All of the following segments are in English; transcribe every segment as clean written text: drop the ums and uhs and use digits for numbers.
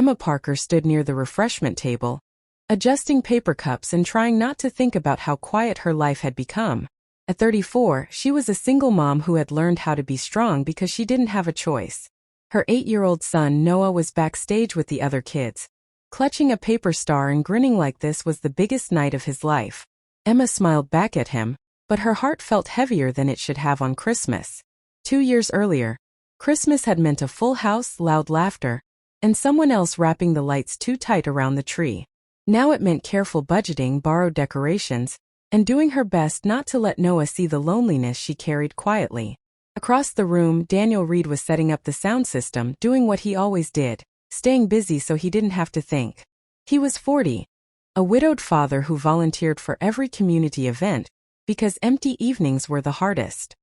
Emma Parker stood near the refreshment table, adjusting paper cups and trying not to think about how quiet her life had become. At 34, she was a single mom who had learned how to be strong because she didn't have a choice. Her 8-year-old son Noah was backstage with the other kids, clutching a paper star and grinning like this was the biggest night of his life. Emma smiled back at him, but her heart felt heavier than it should have on Christmas. 2 years earlier, Christmas had meant a full house, loud laughter, and someone else wrapping the lights too tight around the tree. Now it meant careful budgeting, borrowed decorations, and doing her best not to let Noah see the loneliness she carried quietly. Across the room, Daniel Reed was setting up the sound system, doing what he always did, staying busy so he didn't have to think. He was 40, a widowed father who volunteered for every community event, because empty evenings were the hardest.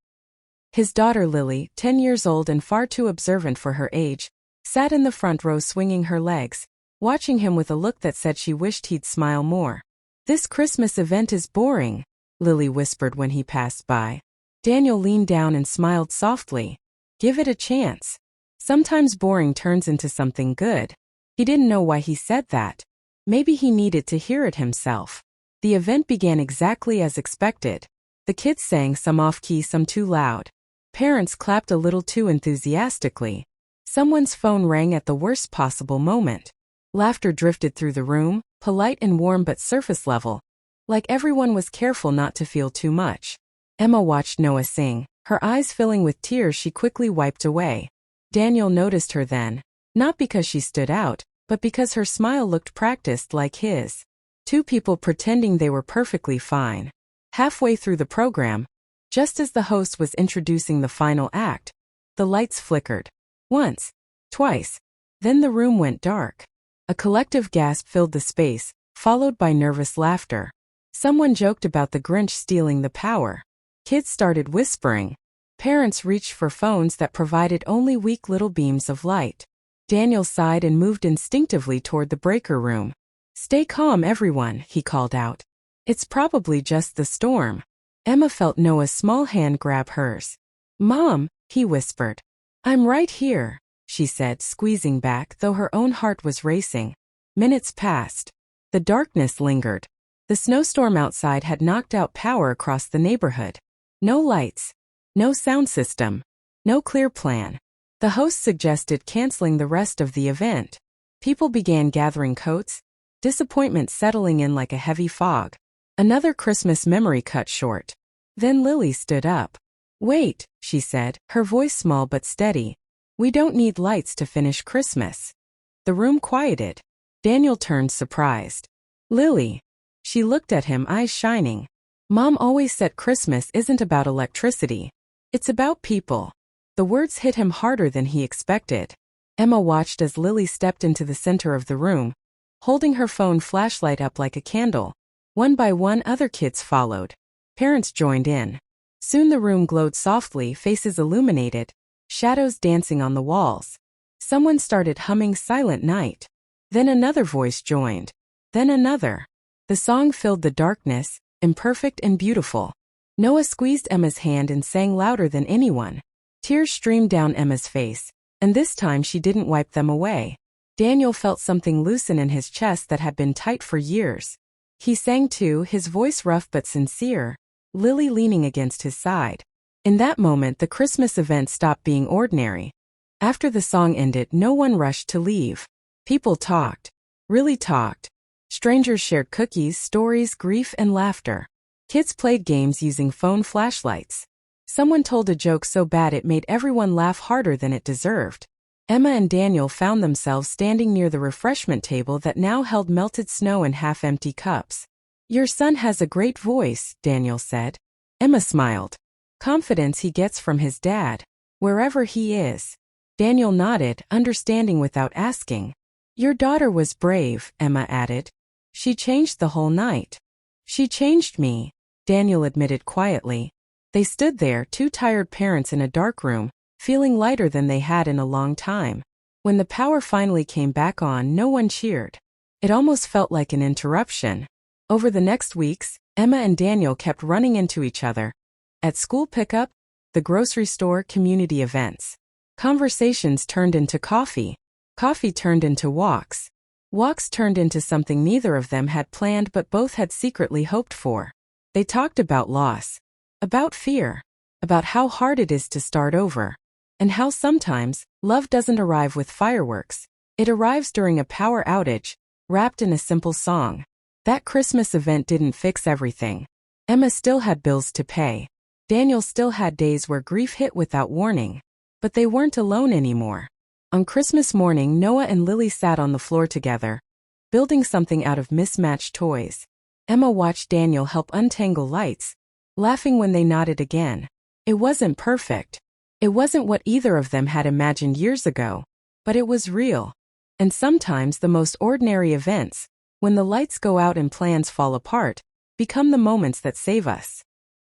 His daughter Lily, 10 years old and far too observant for her age, sat in the front row swinging her legs, watching him with a look that said she wished he'd smile more. "This Christmas event is boring," Lily whispered when he passed by. Daniel leaned down and smiled softly. "Give it a chance. Sometimes boring turns into something good." He didn't know why he said that. Maybe he needed to hear it himself. The event began exactly as expected. The kids sang, some off-key, some too loud. Parents clapped a little too enthusiastically. Someone's phone rang at the worst possible moment. Laughter drifted through the room, polite and warm but surface level, like everyone was careful not to feel too much. Emma watched Noah sing, her eyes filling with tears she quickly wiped away. Daniel noticed her then, not because she stood out, but because her smile looked practiced like his. Two people pretending they were perfectly fine. Halfway through the program, just as the host was introducing the final act, the lights flickered. Once, twice, then the room went dark. A collective gasp filled the space, followed by nervous laughter. Someone joked about the Grinch stealing the power. Kids started whispering. Parents reached for phones that provided only weak little beams of light. Daniel sighed and moved instinctively toward the breaker room. "Stay calm, everyone," he called out. "It's probably just the storm." Emma felt Noah's small hand grab hers. "Mom," he whispered. "I'm right here," she said, squeezing back, though her own heart was racing. Minutes passed. The darkness lingered. The snowstorm outside had knocked out power across the neighborhood. No lights. No sound system. No clear plan. The host suggested canceling the rest of the event. People began gathering coats, disappointment settling in like a heavy fog. Another Christmas memory cut short. Then Lily stood up. "Wait," she said, her voice small but steady. "We don't need lights to finish Christmas." The room quieted. Daniel turned surprised. "Lily." She looked at him, eyes shining. "Mom always said Christmas isn't about electricity. It's about people." The words hit him harder than he expected. Emma watched as Lily stepped into the center of the room, holding her phone flashlight up like a candle. One by one, other kids followed. Parents joined in. Soon the room glowed softly, faces illuminated, shadows dancing on the walls. Someone started humming Silent Night. Then another voice joined. Then another. The song filled the darkness, imperfect and beautiful. Noah squeezed Emma's hand and sang louder than anyone. Tears streamed down Emma's face, and this time she didn't wipe them away. Daniel felt something loosen in his chest that had been tight for years. He sang too, his voice rough but sincere, Lily leaning against his side. In that moment, the Christmas event stopped being ordinary. After the song ended, no one rushed to leave. People talked. Really talked. Strangers shared cookies, stories, grief, and laughter. Kids played games using phone flashlights. Someone told a joke so bad it made everyone laugh harder than it deserved. Emma and Daniel found themselves standing near the refreshment table that now held melted snow in half-empty cups. "Your son has a great voice," Daniel said. Emma smiled. "Confidence he gets from his dad, wherever he is." Daniel nodded, understanding without asking. "Your daughter was brave," Emma added. "She changed the whole night." "She changed me," Daniel admitted quietly. They stood there, two tired parents in a dark room, feeling lighter than they had in a long time. When the power finally came back on, no one cheered. It almost felt like an interruption. Over the next weeks, Emma and Daniel kept running into each other. At school pickup, the grocery store, community events. Conversations turned into coffee. Coffee turned into walks. Walks turned into something neither of them had planned but both had secretly hoped for. They talked about loss, about fear, about how hard it is to start over, and how sometimes love doesn't arrive with fireworks. It arrives during a power outage, wrapped in a simple song. That Christmas event didn't fix everything. Emma still had bills to pay. Daniel still had days where grief hit without warning. But they weren't alone anymore. On Christmas morning, Noah and Lily sat on the floor together, building something out of mismatched toys. Emma watched Daniel help untangle lights, laughing when they nodded again. It wasn't perfect. It wasn't what either of them had imagined years ago, but it was real. And sometimes the most ordinary events, when the lights go out and plans fall apart, become the moments that save us.